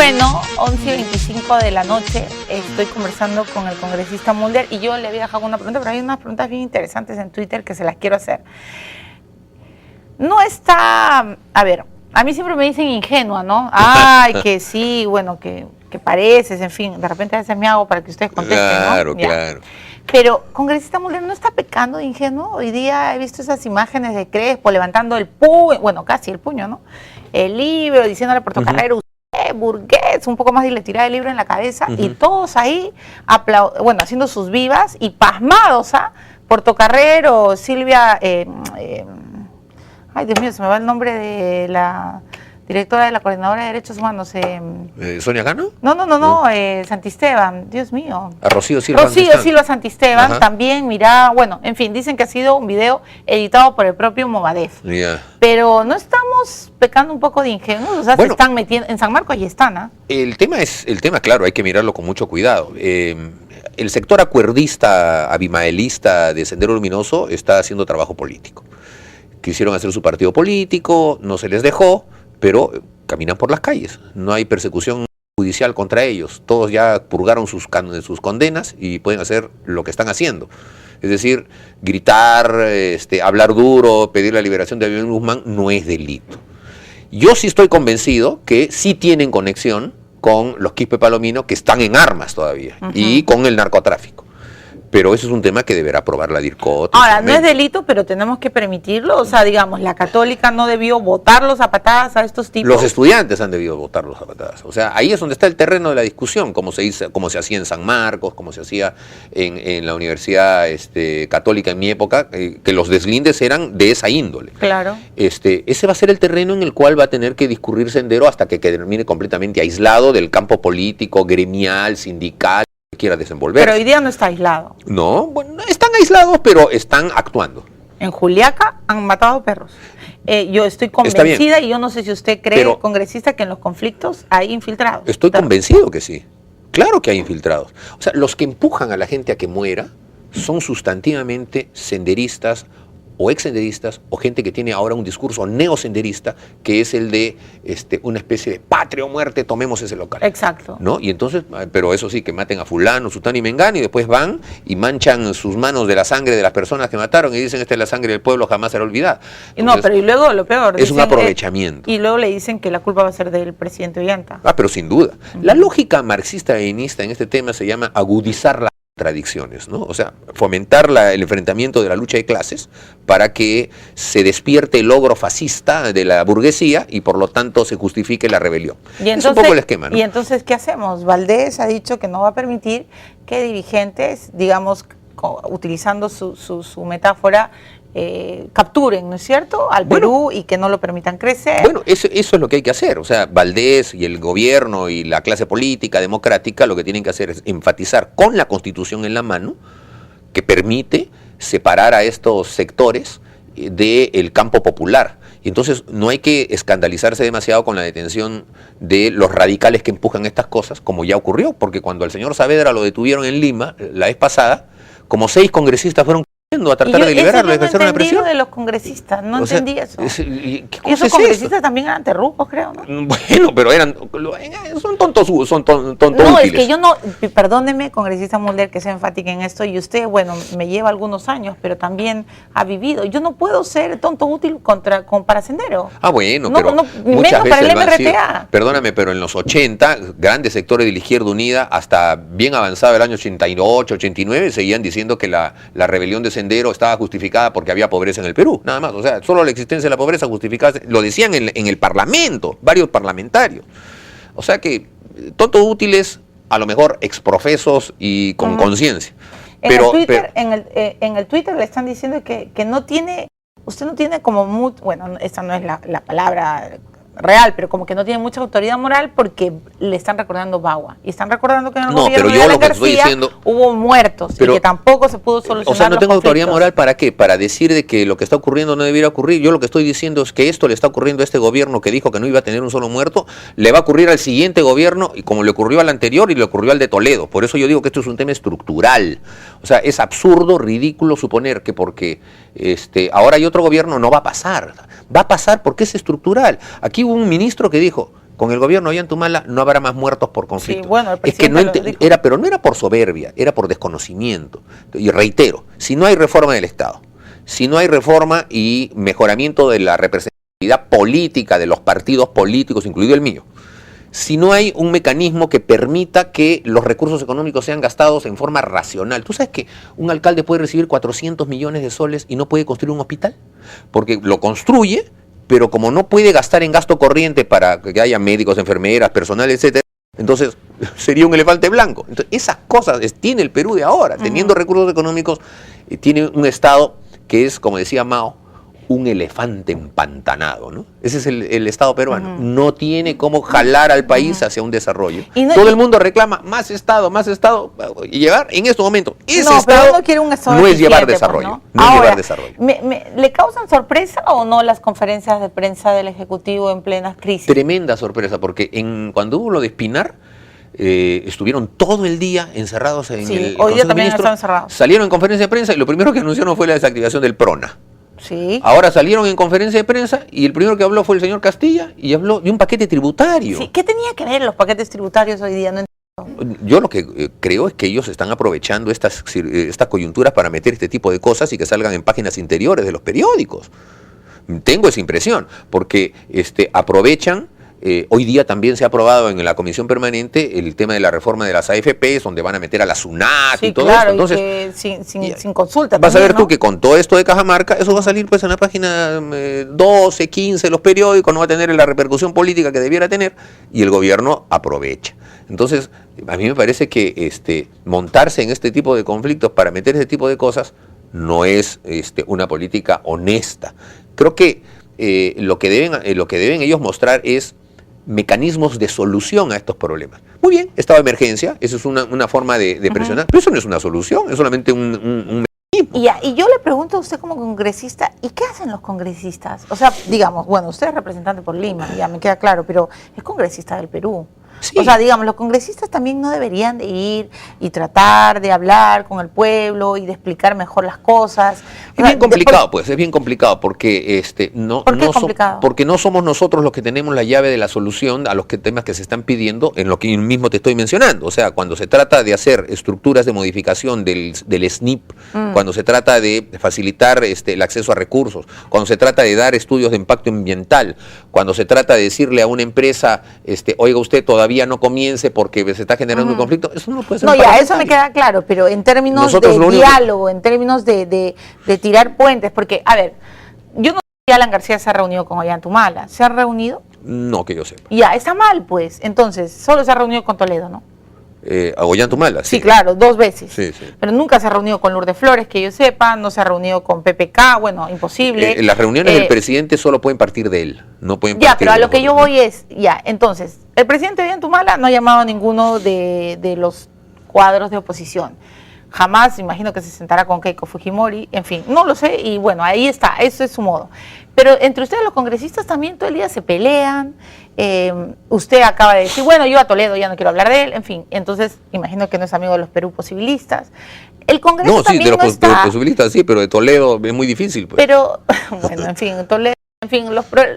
Bueno, 11:25 de la noche, estoy conversando con el congresista Mulder y yo le había dejado una pregunta, pero hay unas preguntas bien interesantes en Twitter que se las quiero hacer. No está, a ver, a mí siempre me dicen ingenua, ¿no? Ay, que sí, bueno, que pareces, en fin, de repente a veces me hago para que ustedes contesten, claro, ¿no? Claro. Pero, congresista Mulder, ¿no está pecando de ingenuo? Hoy día he visto esas imágenes de Crespo levantando el puño, bueno, casi el puño, ¿no? El libro, diciéndole a Portocarrero, usted, burgués, un poco más y le tiraba el libro en la cabeza, y todos ahí, bueno, haciendo sus vivas y pasmados, ¿ah? Portocarrero, Silvia, ay, Dios mío, se me va el nombre de la directora de la Coordinadora de Derechos Humanos. ¿Sonia Cano? No, Santisteban, Dios mío. A Rocío Silva. Silva Santisteban, también, mira, bueno, en fin, dicen que ha sido un video editado por el propio Movadef. Pero no estamos pecando un poco de ingenuos, o sea, bueno, se están metiendo, en San Marcos y están, ¿ah? El tema, claro, hay que mirarlo con mucho cuidado. El sector acuerdista, abimaelista de Sendero Luminoso está haciendo trabajo político. Quisieron hacer su partido político, no se les dejó, pero caminan por las calles. No hay persecución judicial contra ellos. Todos ya purgaron sus condenas y pueden hacer lo que están haciendo. Es decir, gritar, hablar duro, pedir la liberación de Abimael Guzmán no es delito. Yo sí estoy convencido que sí tienen conexión con los Quispe Palomino, que están en armas todavía, y con el narcotráfico. Pero eso es un tema que deberá aprobar la DIRCOT. Ahora, no es delito, pero tenemos que permitirlo. O sea, digamos, la Católica no debió botarlos a patadas a estos tipos. Los estudiantes han debido botarlos a patadas. O sea, ahí es donde está el terreno de la discusión, como se hacía en San Marcos, como se hacía en la Universidad Católica en mi época, que los deslindes eran de esa índole. Claro. Ese va a ser el terreno en el cual va a tener que discurrir Sendero hasta que termine completamente aislado del campo político, gremial, sindical, quiera desenvolver. Pero hoy día no está aislado. No, bueno, están aislados, pero están actuando. En Juliaca han matado perros. Yo estoy convencida, y yo no sé si usted cree, congresista, que en los conflictos hay infiltrados. Estoy convencido que sí. Claro que hay infiltrados. O sea, los que empujan a la gente a que muera son sustantivamente senderistas o exsenderistas, o gente que tiene ahora un discurso neosenderista, que es el de una especie de patria o muerte, tomemos ese local. Exacto. ¿No? Y entonces, pero eso sí, que maten a fulano, sutano y mengano, y después van y manchan sus manos de la sangre de las personas que mataron, y dicen, esta es la sangre del pueblo, jamás será olvidada. Entonces, no, pero y luego lo peor. Es dicen, un aprovechamiento. Y luego le dicen que la culpa va a ser del presidente Ollanta. Pero sin duda. La lógica marxista-leninista en este tema se llama agudizar la contradicciones, ¿no? O sea, fomentar el enfrentamiento de la lucha de clases para que se despierte el logro fascista de la burguesía y por lo tanto se justifique la rebelión. Y entonces, es un poco el esquema, ¿no? Y entonces, ¿qué hacemos? Valdés ha dicho que no va a permitir que dirigentes, digamos, utilizando su metáfora, capturen, ¿no es cierto?, al Perú y que no lo permitan crecer. Bueno, eso es lo que hay que hacer. O sea, Valdés y el gobierno y la clase política democrática lo que tienen que hacer es enfatizar con la Constitución en la mano que permite separar a estos sectores del campo popular. Y entonces no hay que escandalizarse demasiado con la detención de los radicales que empujan estas cosas, como ya ocurrió, porque cuando al señor Saavedra lo detuvieron en Lima la vez pasada, como 6 congresistas fueron a tratar de liberarlo, de ejercer una presión. De los congresistas, no entendí eso. ¿Qué y esos congresistas también eran terrucos, creo, ¿no? Bueno, pero son tontos no, útiles. Es que yo no, perdóneme, congresista Mulder, que sea enfática en esto, y usted, bueno, me lleva algunos años, pero también ha vivido. Yo no puedo ser tonto útil para Sendero. Bueno, no, pero menos muchas veces para el MRTA. Perdóname, pero en los 80, grandes sectores de la Izquierda Unida, hasta bien avanzado el año 88, 89, seguían diciendo que la rebelión de Sendero estaba justificada porque había pobreza en el Perú, nada más. O sea, solo la existencia de la pobreza justificada, lo decían en el Parlamento, varios parlamentarios. O sea que tontos útiles, a lo mejor exprofesos y con conciencia. En el Twitter le están diciendo que no tiene, usted no tiene como, bueno, esta no es la palabra real, pero como que no tiene mucha autoridad moral porque le están recordando Bagua. Y están recordando que en el gobierno de Alan García hubo muertos y que tampoco se pudo solucionar. O sea, no tengo autoridad moral ¿para qué? Para decir de que lo que está ocurriendo no debiera ocurrir. Yo lo que estoy diciendo es que esto le está ocurriendo a este gobierno que dijo que no iba a tener un solo muerto, le va a ocurrir al siguiente gobierno y como le ocurrió al anterior y le ocurrió al de Toledo. Por eso yo digo que esto es un tema estructural. O sea, es absurdo, ridículo suponer que porque ahora hay otro gobierno no va a pasar. Va a pasar porque es estructural. Aquí hubo un ministro que dijo, con el gobierno de Ollantumala no habrá más muertos por conflicto. Sí, bueno, el es que presidente lo dijo. pero no era por soberbia, era por desconocimiento. Y reitero, si no hay reforma del Estado, si no hay reforma y mejoramiento de la representatividad política de los partidos políticos, incluido el mío, si no hay un mecanismo que permita que los recursos económicos sean gastados en forma racional. ¿Tú sabes que un alcalde puede recibir 400 millones de soles y no puede construir un hospital? Porque lo construye, pero como no puede gastar en gasto corriente para que haya médicos, enfermeras, personal, etcétera, entonces sería un elefante blanco. Entonces, esas cosas tiene el Perú de ahora. Teniendo recursos económicos, tiene un Estado que es, como decía Mao, un elefante empantanado, ¿no? Ese es el Estado peruano. No tiene cómo jalar al país hacia un desarrollo. Todo el mundo reclama más Estado, y llevar en estos momentos ese Estado no quiere un Estado no es llevar desarrollo. Pues, ¿no? Ahora, es llevar desarrollo. ¿Le causan sorpresa o no las conferencias de prensa del Ejecutivo en plena crisis? Tremenda sorpresa, porque cuando hubo lo de Espinar, estuvieron todo el día encerrados en el hoy día también están encerrados. Salieron en conferencia de prensa y lo primero que anunciaron fue la desactivación del PRONA. Sí. Ahora salieron en conferencia de prensa y el primero que habló fue el señor Castilla y habló de un paquete tributario. Sí, ¿qué tenía que ver los paquetes tributarios hoy día? No entiendo. Yo lo que creo es que ellos están aprovechando estas coyunturas para meter este tipo de cosas y que salgan en páginas interiores de los periódicos. Tengo esa impresión, porque aprovechan. Hoy día también se ha aprobado en la Comisión Permanente el tema de la reforma de las AFPs, donde van a meter a la SUNAT y todo claro, esto. Entonces, sin consulta. Vas también, a ver tú ¿no? que con todo esto de Cajamarca, eso va a salir pues en la página 12, 15 de los periódicos, no va a tener la repercusión política que debiera tener, y el gobierno aprovecha. Entonces, a mí me parece que montarse en este tipo de conflictos para meter ese tipo de cosas no es una política honesta. Creo que lo que deben ellos mostrar es mecanismos de solución a estos problemas. Muy bien, estado de emergencia, eso es una forma de presionar, pero eso no es una solución, es solamente un mecanismo. Y yo le pregunto a usted como congresista, ¿y qué hacen los congresistas? O sea, digamos, bueno, usted es representante por Lima, ya me queda claro, pero es congresista del Perú. Sí. O sea, digamos, los congresistas también no deberían de ir y tratar de hablar con el pueblo y de explicar mejor las cosas. Es bien complicado, pues, es bien complicado porque ¿Por qué es complicado? Porque no somos nosotros los que tenemos la llave de la solución a los temas que se están pidiendo en lo que mismo te estoy mencionando. O sea, cuando se trata de hacer estructuras de modificación del SNIP, cuando se trata de facilitar el acceso a recursos, cuando se trata de dar estudios de impacto ambiental, cuando se trata de decirle a una empresa, oiga, usted todavía no comience porque se está generando un conflicto, eso no puede ser. No, ya, eso me queda claro, pero en términos Nosotros de diálogo, en términos de tirar puentes, porque, a ver, yo no sé si Alan García se ha reunido con Ollantumala, ¿se ha reunido? No, que yo sepa. Ya, está mal, pues, entonces, solo se ha reunido con Toledo, ¿no? A Ollantumala, sí. Sí, claro, 2 veces. Sí, sí. Pero nunca se ha reunido con Lourdes Flores, que yo sepa, no se ha reunido con PPK, bueno, imposible. Las reuniones del presidente solo pueden partir de él, no pueden partir ya, pero a de lo que los yo otros. voy es, ya, entonces, el presidente de Ollantumala no ha llamado a ninguno de los cuadros de oposición. Jamás, imagino que se sentará con Keiko Fujimori, en fin, no lo sé, y bueno, ahí está, eso es su modo. Pero entre ustedes los congresistas también todo el día se pelean, usted acaba de decir, bueno, yo a Toledo ya no quiero hablar de él, en fin, entonces imagino que no es amigo de los Perú posibilistas. El Congreso No, sí, también de los no está, posibilistas sí, pero de Toledo es muy difícil. Pues. pero, bueno, en fin, Toledo, en fin,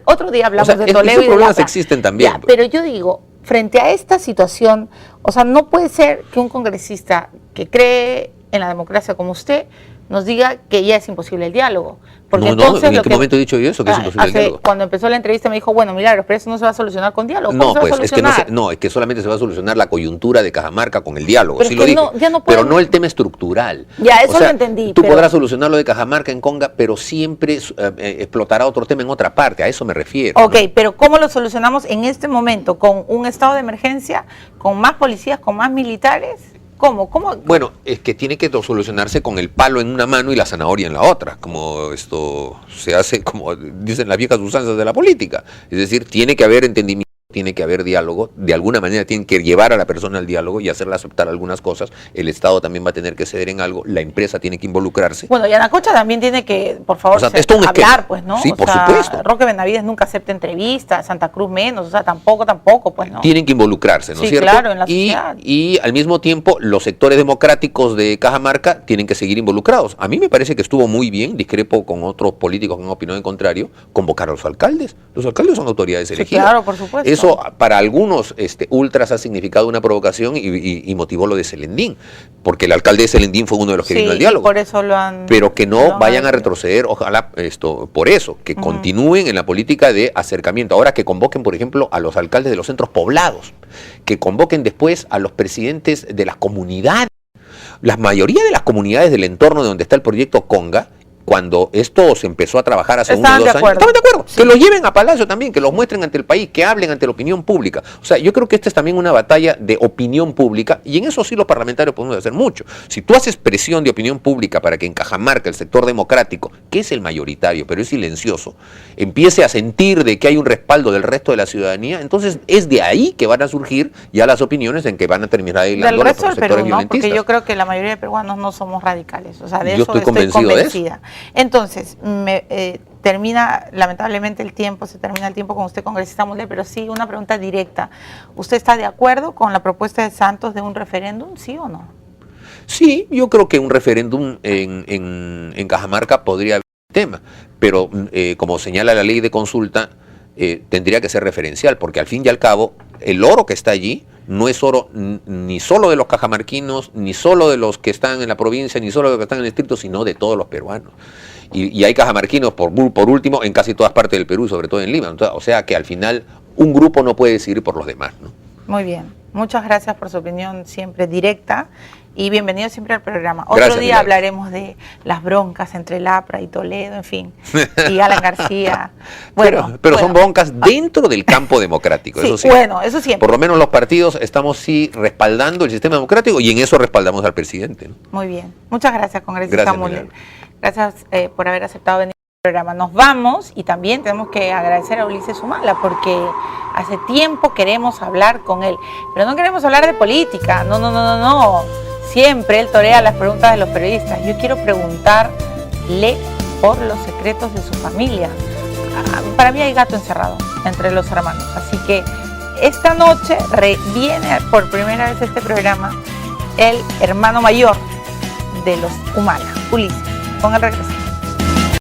otro día hablamos de Toledo esos y de problemas Lapa. existen también. Ya, Pues. pero yo digo, frente a esta situación, o sea, no puede ser que un congresista que cree en la democracia como usted nos diga que ya es imposible el diálogo. Porque No, entonces ¿en qué momento he dicho yo eso? Que es imposible el diálogo. Cuando empezó la entrevista me dijo, bueno, Milagros, pero eso no se va a solucionar con diálogo. ¿Cómo No, se va pues a es que solucionar? es que solamente se va a solucionar la coyuntura de Cajamarca con el diálogo, Pero sí es lo que dije. no, ya no pero pueden- no el tema estructural. Ya, eso lo entendí, Tú pero- podrás solucionar lo de Cajamarca en Conga, pero siempre explotará otro tema en otra parte, a eso me refiero. Ok, pero ¿cómo lo solucionamos en este momento? ¿Con un estado de emergencia? ¿Con más policías? ¿Con más militares? ¿Cómo? Bueno, es que tiene que solucionarse con el palo en una mano y la zanahoria en la otra, como esto se hace, como dicen las viejas usanzas de la política. Es decir, tiene que haber entendimiento, tiene que haber diálogo, de alguna manera tienen que llevar a la persona al diálogo y hacerla aceptar algunas cosas. El Estado también va a tener que ceder en algo, la empresa tiene que involucrarse. Bueno, y Anacocha también tiene que, por favor, O sea, es todo un hablar, esquema. pues, ¿no? Sí, O por sea, supuesto. Roque Benavides nunca acepta entrevistas, Santa Cruz menos, o sea, tampoco, pues, ¿no? Tienen que involucrarse, ¿no es Sí, cierto? claro, en la sociedad. Y al mismo tiempo, los sectores democráticos de Cajamarca tienen que seguir involucrados. A mí me parece que estuvo muy bien, discrepo con otros políticos que han opinado en contrario, convocar a los alcaldes. Los alcaldes son autoridades Sí, elegidas. claro, por supuesto. eso para algunos ultras ha significado una provocación y motivó lo de Celendín, porque el alcalde de Celendín fue uno de los que vino al diálogo. Por eso lo han... Pero que no vayan a retroceder, ojalá por eso, que continúen en la política de acercamiento. Ahora que convoquen, por ejemplo, a los alcaldes de los centros poblados, que convoquen después a los presidentes de las comunidades. La mayoría de las comunidades del entorno de donde está el proyecto Conga, cuando esto se empezó a trabajar hace 1 o 2 años, estaban de acuerdo, sí. Que los lleven a Palacio también, que los muestren ante el país, que hablen ante la opinión pública. O sea, yo creo que esta es también una batalla de opinión pública, y en eso sí los parlamentarios podemos hacer mucho. Si tú haces presión de opinión pública para que en Cajamarca el sector democrático, que es el mayoritario, pero es silencioso, empiece a sentir de que hay un respaldo del resto de la ciudadanía, entonces es de ahí que van a surgir ya las opiniones en que van a terminar aislando a los sectores Perú, violentistas. Porque yo creo que la mayoría de peruanos no somos radicales, o sea, de yo eso estoy convencida. De eso. Entonces, termina lamentablemente el tiempo, se termina el tiempo con usted, congresista Mulder, pero sí una pregunta directa. ¿Usted está de acuerdo con la propuesta de Santos de un referéndum, sí o no? Sí, yo creo que un referéndum en Cajamarca podría haber un tema, pero como señala la ley de consulta, tendría que ser referencial, porque al fin y al cabo, el oro que está allí no es oro ni solo de los cajamarquinos, ni solo de los que están en la provincia, ni solo de los que están en el distrito, sino de todos los peruanos. Y hay cajamarquinos, por último, en casi todas partes del Perú, sobre todo en Lima. Entonces, o sea que al final un grupo no puede decidir por los demás, ¿no? Muy bien. Muchas gracias por su opinión siempre directa y bienvenido siempre al programa. Otro Gracias, día Milagros. Hablaremos de las broncas entre Lapra y Toledo, en fin, y Alan García. Bueno, pero son broncas dentro del campo democrático, sí, eso sí. Bueno, eso siempre. Por lo menos los partidos estamos sí respaldando el sistema democrático y en eso respaldamos al presidente, ¿no? Muy bien. Muchas gracias, congresista Mulder. Milagros. Gracias por haber aceptado venir al programa. Nos vamos y también tenemos que agradecer a Ulises Humala porque hace tiempo queremos hablar con él, pero no queremos hablar de política, no. Siempre él torea las preguntas de los periodistas. Yo quiero preguntarle por los secretos de su familia. Para mí hay gato encerrado entre los hermanos, así que esta noche viene por primera vez a este programa el hermano mayor de los Humala, Ulises. Con el regreso.